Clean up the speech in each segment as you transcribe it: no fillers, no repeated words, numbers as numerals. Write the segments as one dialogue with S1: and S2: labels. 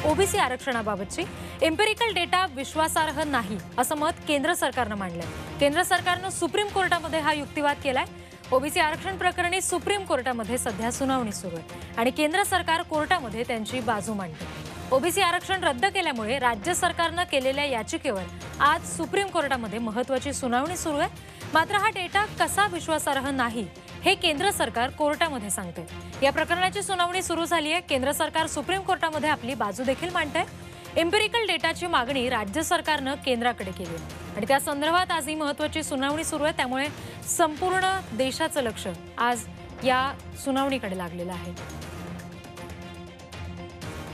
S1: OBC आरक्षणाबाबतची empirical data विश्वासार्ह नाही असं मत केंद्र सरकारनं मांडलंय। केंद्र सरकारनं सुप्रीम कोर्टामध्ये हा युक्तिवाद केलाय। ओबीसी आरक्षण प्रकरणी सुप्रीम कोर्टामध्ये सध्या सुनावणी सुरू आहे आणि केंद्र सरकार कोर्टामध्ये त्यांची बाजू मांडते। ओबीसी आरक्षण रद्द केल्यामुळे राज्य सरकारनं केलेल्या याचिकेवर आज सुप्रीम कोर्टामध्ये महत्त्वाची सुनावणी सुरू आहे। मात्र हा डेटा कसा विश्वासार्ह नाही हे केंद्र सरकार कोर्टामध्ये सांगते। या प्रकरणाची सुनावणी सुरू झाली आहे। केंद्र सरकार सुप्रीम कोर्टामध्ये आपली बाजू देखील मांडते। एम्पिरिकल डेटाची मागणी राज्य सरकारनं केंद्राकडे केली आहे आणि त्या संदर्भात आज ही महत्त्वाची सुनावणी सुरू आहे। त्यामुळे संपूर्ण देशाचं लक्ष आज या सुनावणीकडे लागलेलं आहे।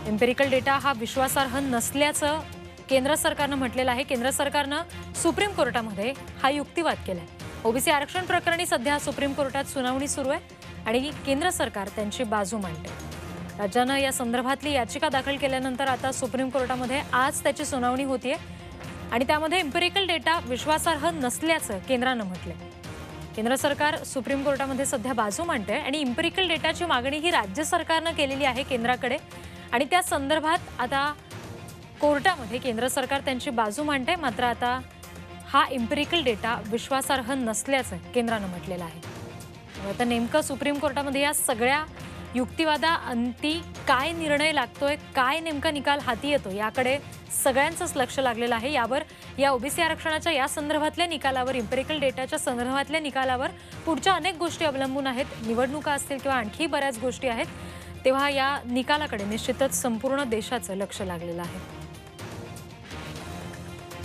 S1: एम्पिरिकल डेटा हा विश्वासार्ह नसल्याचं केंद्र सरकारनं म्हटलेलं आहे। केंद्र सरकारनं सुप्रीम कोर्टामध्ये हा युक्तिवाद केलाय। ओबीसी आरक्षण प्रकरणी सध्या सुप्रीम कोर्टात सुनावणी सुरू आहे आणि केंद्र सरकार त्यांची बाजू मांडते। राज्यानं या संदर्भातली याचिका दाखल केल्यानंतर आता सुप्रीम कोर्टामध्ये आज त्याची सुनावणी होतीये आणि त्यामध्ये एम्पिरिकल डेटा विश्वासार्ह नसल्याचं केंद्रानं म्हटलंय। केंद्र सरकार सुप्रीम कोर्टामध्ये सध्या बाजू मांडते आणि एम्पिरिकल डेटाची मागणी ही राज्य सरकारनं केलेली आहे केंद्राकडे आणि त्या संदर्भात आता कोर्टामध्ये केंद्र सरकार त्यांची बाजू मांडते। मात्र आता हा एम्पिरिकल डेटा विश्वासार्ह नसल्याचं केंद्रानं म्हटलेलं आहे। आता नेमकं सुप्रीम कोर्टामध्ये या सगळ्या युक्तिवादाअंती काय निर्णय लागतोय, काय नेमका निकाल हाती येतो याकडे सगळ्यांचंच लक्ष लागलेलं आहे। यावर या ओबीसी आरक्षणाच्या या संदर्भातल्या निकालावर, एम्पिरिकल डेटाच्या संदर्भातल्या निकालावर पुढच्या अनेक गोष्टी अवलंबून आहेत। निवडणुका असतील किंवा आणखी बऱ्याच गोष्टी आहेत। तेव्हा या निकालाकडे निश्चितच संपूर्ण देशाचं लक्ष लागलेलं आहे।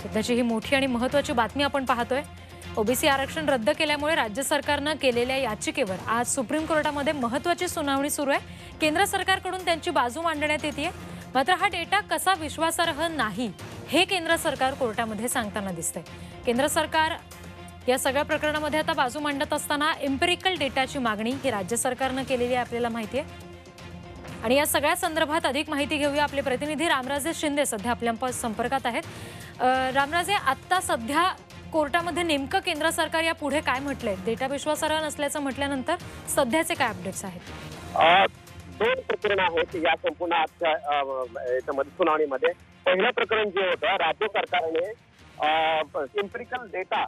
S1: सध्याची ही मोठी आणि महत्त्वाची बातमी आपण पाहतोय। ओबीसी आरक्षण रद्द केल्यामुळे राज्य सरकारनं केलेल्या याचिकेवर आज सुप्रीम कोर्टामध्ये महत्त्वाची सुनावणी सुरू आहे। केंद्र सरकारकडून त्यांची बाजू मांडण्यात येते। मात्र हा डेटा कसा विश्वासार्ह नाही हे केंद्र सरकार कोर्टामध्ये सांगताना दिसतंय। केंद्र सरकार या सगळ्या प्रकरणामध्ये आता बाजू मांडत असताना एम्पिरिकल डेटाची मागणी ही राज्य सरकारनं केलेली आहे आपल्याला माहिती आहे। आणि या सगळ्या संदर्भात अधिक माहिती घेऊया। आपले प्रतिनिधी रामराजे शिंदे सध्या आपल्या संपर्कात आहेत। रामराजे, आता सध्या कोर्टामध्ये नेमकं केंद्र सरकार या पुढे काय म्हटलंय? डेटा विश्वासार्ह नसल्याचं म्हटल्यानंतर सध्याचे काय अपडेट्स आहेत?
S2: दोन प्रकरण आहेत या संपूर्ण आजच्या याच्यामध्ये सुनावणीमध्ये। पहिलं प्रकरण जे होतं, राज्य सरकारने एम्पिरिकल डेटा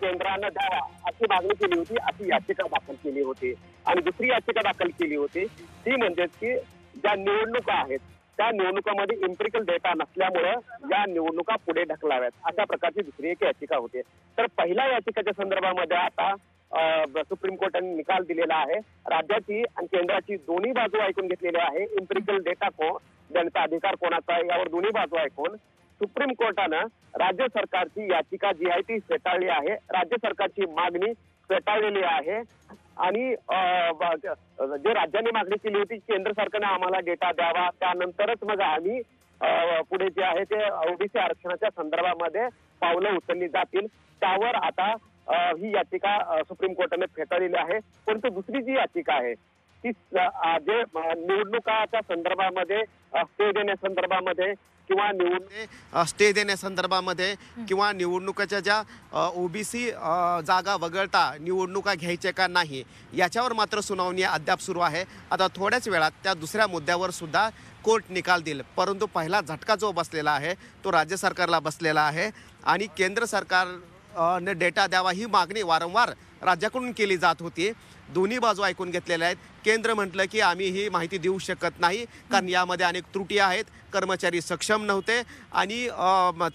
S2: केंद्रानं द्यावा अशी मागणी केली होती, अशी याचिका दाखल केली होती। आणि दुसरी याचिका दाखल केली होती ती म्हणजे की ज्या निवडणुका आहेत त्या निवडणुकांमध्ये एम्पिरिकल डेटा नसल्यामुळे या निवडणुका पुढे ढकलाव्यात, अशा प्रकारची दुसरी एक याचिका होती। तर पहिल्या याचिकेच्या संदर्भामध्ये आता सुप्रीम कोर्टाने निकाल दिलेला आहे। राज्याची आणि केंद्राची दोन्ही बाजू ऐकून घेतलेली आहे। एम्पिरिकल डेटा देण्याचा अधिकार कोणाचा आहे यावर दोन्ही बाजू ऐकून सुप्रीम कोर्टानं राज्य सरकारची याचिका जी आहे ती फेटाळली आहे। राज्य सरकारची मागणी फेटाळलेली आहे आणि जे राज्याने मागणी केली होती केंद्र सरकारने आम्हाला डेटा द्यावा, त्यानंतरच मग आम्ही पुढे जे आहे ते ओबीसी आरक्षणाच्या संदर्भामध्ये पावलं उचलली जातील, त्यावर आता ही याचिका सुप्रीम कोर्टाने फेटाळलेली आहे। परंतु दुसरी जी याचिका आहे ती जे निवडणुकाच्या संदर्भामध्ये स्टे देण्यासंदर्भामध्ये किंवा
S3: स्टे देण्यासंदर्भामध्ये किंवा निवडणुकाच्या ज्या ओबीसी जागा वगळता निवडणुका घ्यायच्या का नाही याच्यावर मात्र सुनावणी अद्याप सुरू आहे। आता थोड्याच वेळात त्या दुसऱ्या मुद्द्यावर सुद्धा कोर्ट निकाल देईल। परंतु पहिला झटका जो बसलेला आहे तो राज्य सरकारला बसलेला आहे आणि केंद्र सरकारने डेटा द्यावा ही मागणी वारंवार राज्याकडून केली जात होती। दोन्ही बाजू ऐकून घेतलेल्या आहेत। केंद्र म्हटलं की आम्ही ही माहिती देऊ शकत नाही कारण यामध्ये अनेक त्रुटी आहेत, कर्मचारी सक्षम नव्हते आणि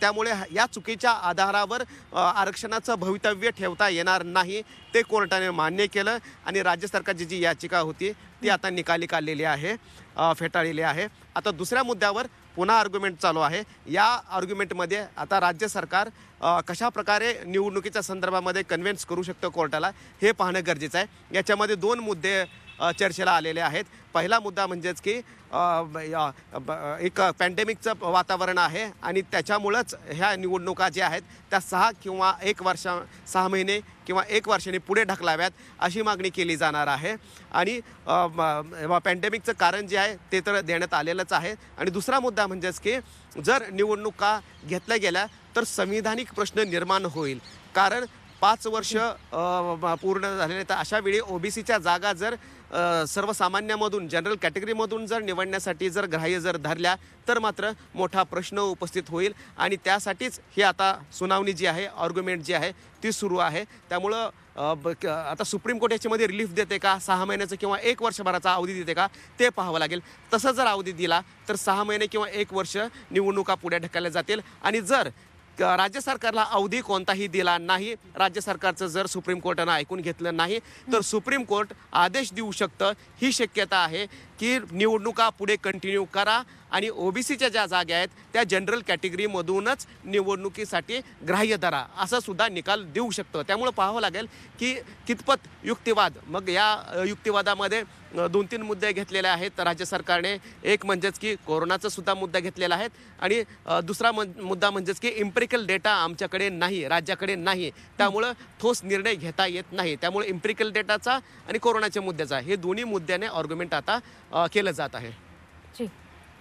S3: त्यामुळे या चुकीच्या आधारावर आरक्षणाचं भवितव्य ठेवता येणार नाही, ते कोर्टाने मान्य केलं आणि राज्य सरकारची जी याचिका होती ती आता निकाली काढलेली आहे, फेटाळलेली आहे। आता दुसऱ्या मुद्द्यावर पुन्हा आर्ग्युमेंट चालू आहे। या आर्ग्युमेंटमध्ये आता राज्य सरकार कशा प्रकारे निवडणुकीच्या संदर्भामध्ये कन्व्हिन्स करू शकतं कोर्टाला हे पाहणं गरजेचं आहे। याच्यामध्ये दोन मुद्दे चर्चेला आलेले आहेत। पहिला मुद्दा म्हणजेच की एक पॅन्डेमिकचं वातावरण आहे आणि त्याच्यामुळंच ह्या निवडणुका ज्या आहेत त्या 6 महिने किंवा 1 वर्षाने पुढे ढकलाव्यात अशी मागणी केली जाणार आहे। आणि पॅन्डेमिकचं कारण जे आहे ते तर देण्यात आलेलंच आहे। आणि दुसरा मुद्दा म्हणजेच की जर निवडणुका घेतल्या गेल्या तर संविधानिक प्रश्न निर्माण होईल, कारण 5 वर्ष पूर्ण झालेले, तर अशा वेळी ओबीसीच्या जागा जर सर्वसामान्यामधून जनरल कॅटेगरीमधून जर निवडण्यासाठी जर ग्राह्य जर धरल्या तर मात्र मोठा प्रश्न उपस्थित होईल आणि त्यासाठीच ही आता सुनावणी जी आहे, आर्ग्युमेंट जी आहे ती सुरू आहे. त्यामुळं आता सुप्रीम कोर्ट याच्यामध्ये रिलीफ देते का, 6 महिन्याचं किंवा 1 वर्षभराचा अवधी देते का ते पाहावं लागेल. तसं जर अवधी दिला तर 6 महिने किंवा 1 वर्ष निवडणुका पुढे ढकलल्या जातील. आणि जर राज्य सरकारला अवधी कोणताही दिला नाही, राज्य सरकारचं जर सुप्रीम कोर्टानं ऐकून घेतलं नाही तर सुप्रीम कोर्ट आदेश देऊ शकतं. ही शक्यता आहे की निवडणुका पुढे कंटिन्यू करा आणि ओबीसीच्या ज्या जागा आहेत त्या जनरल कॅटेगरीमधूनच निवडणुकीसाठी ग्राह्य धरा, असा सुद्धा निकाल देऊ शकतं. त्यामुळं पाहावं लागेल की कितपत युक्तिवाद. मग या युक्तिवादामध्ये 2-3 मुद्दे घेतलेले आहेत राज्य सरकारने. एक म्हणजेच की कोरोनाचा सुद्धा मुद्दा घेतलेला आहे आणि दुसरा मुद्दा म्हणजेच की इम्पेरिकल डेटा आमच्याकडे नाही, राज्याकडे नाही, त्यामुळं ठोस निर्णय घेता येत नाही. त्यामुळे इम्पेरिकल डेटाचा आणि कोरोनाच्या मुद्द्याचा हे दोन्ही मुद्द्याने आर्ग्युमेंट आता केलं जात आहे.
S1: जी,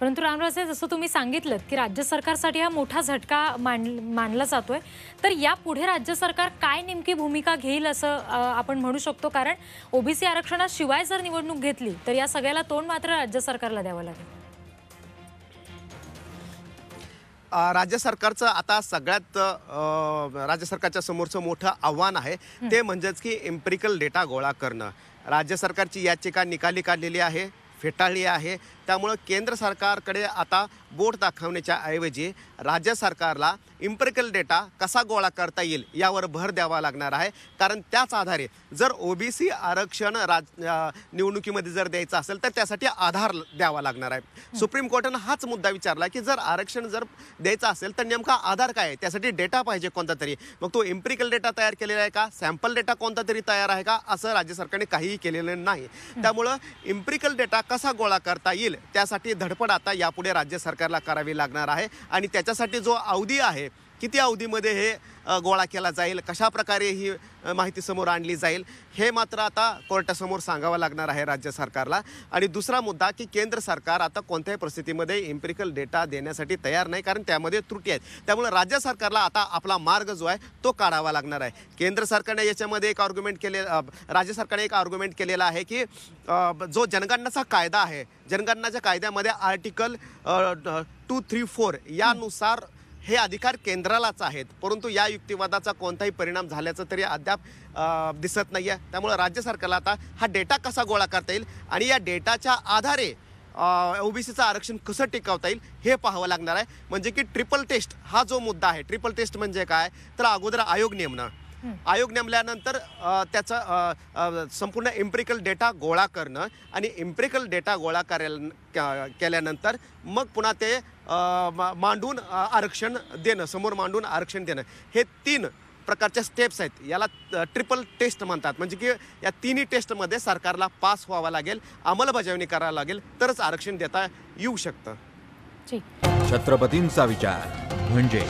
S1: परंतु रामराजे, जसं तुम्ही सांगितलं की राज्य सरकारसाठी हा मोठा झटका मानला जातोय, तर या पुढे राज्य सरकार काय नेमकी भूमिका घेईल असं आपण म्हणू शकतो? कारण ओबीसी आरक्षणाशिवाय जर निवडणूक घेतली तर या सगळ्याला तोंड मात्र राज्य सरकारला द्यावं लागेल.
S3: राज्य सरकारचं आता सगळ्यात राज्य सरकारच्या समोरचं मोठं आव्हान आहे ते म्हणजेच की एम्पिरिकल डेटा गोळा करणं. राज्य सरकारची याचिका निकाली काढलेली आहे, फेटाळली आहे. त्यामुळं केंद्र सरकारकडे आता बोट दाखवण्याच्या ऐवजी राज्य सरकारला इम्पेरिकल डेटा कसा गोळा करता येईल यावर भर द्यावा लागणार आहे. कारण त्याच आधारे जर ओबीसी आरक्षण निवडणुकीमध्ये जर द्यायचं असेल तर त्यासाठी आधार द्यावा लागणार आहे. सुप्रीम कोर्टानं हाच मुद्दा विचारला की जर आरक्षण जर द्यायचं असेल तर नेमका आधार काय आहे, त्यासाठी डेटा पाहिजे कोणता तरी. मग तो इम्पेरिकल डेटा तयार केलेला आहे का, सॅम्पल डेटा कोणता तरी तयार आहे का, असं राज्य सरकारने काहीही केलेलं नाही. त्यामुळं इम्पेरिकल डेटा कसा गोळा करता येईल त्यासाठी धडपड आता यापुढे राज्य सरकारला करावी लागणार आहे. आणि त्याच्यासाठी जो अवधी आहे, किती अवधीमध्ये हे गोळा केला जाईल, कशा प्रकारे ही माहिती समोर आणली जाईल, हे मात्र आता कोर्टासमोर सांगावं लागणार आहे राज्य सरकारला. आणि दुसरा मुद्दा की केंद्र सरकार आता कोणत्याही परिस्थितीमध्ये इम्पेरिकल डेटा देण्यासाठी तयार नाही, कारण त्यामध्ये त्रुटी आहेत. त्यामुळे राज्य सरकारला आता आपला मार्ग जो आहे तो काढावा लागणार आहे. केंद्र सरकारने याच्यामध्ये एक आर्ग्युमेंट राज्य सरकारने एक आर्ग्युमेंट केलेला आहे की जो जनगणनाचा कायदा आहे, जनगणनाच्या कायद्यामध्ये आर्टिकल 234 यानुसार हे अधिकार केंद्रालाच आहेत, परंतु या युक्तिवादाचा कोणताही परिणाम झाल्याचं तरी अद्याप दिसत नाही आहे. त्यामुळे राज्य सरकारला आता हा डेटा कसा गोळा करता येईल आणि या डेटाच्या आधारे ओबीसीचं आरक्षण कसं टिकवता येईल हे पाहावं लागणार आहे. म्हणजे की ट्रिपल टेस्ट हा जो मुद्दा आहे, ट्रिपल टेस्ट म्हणजे काय तर अगोदर आयोग नेमणं, आयोग नेमल्यानंतर त्याचा संपूर्ण इम्पेरिकल डेटा गोळा करणं आणि इम्पेरिकल डेटा गोळा केल्यानंतर मग पुन्हा ते मांडून आरक्षण देणं, समोर मांडून आरक्षण देणं, हे 3 प्रकारच्या स्टेप्स आहेत. याला ट्रिपल टेस्ट म्हणतात. म्हणजे की या तिन्ही टेस्टमध्ये सरकारला पास व्हावं लागेल, अंमलबजावणी करावी लागेल, तरच आरक्षण देता येऊ शकतं.
S4: छत्रपतींचा विचार म्हणजे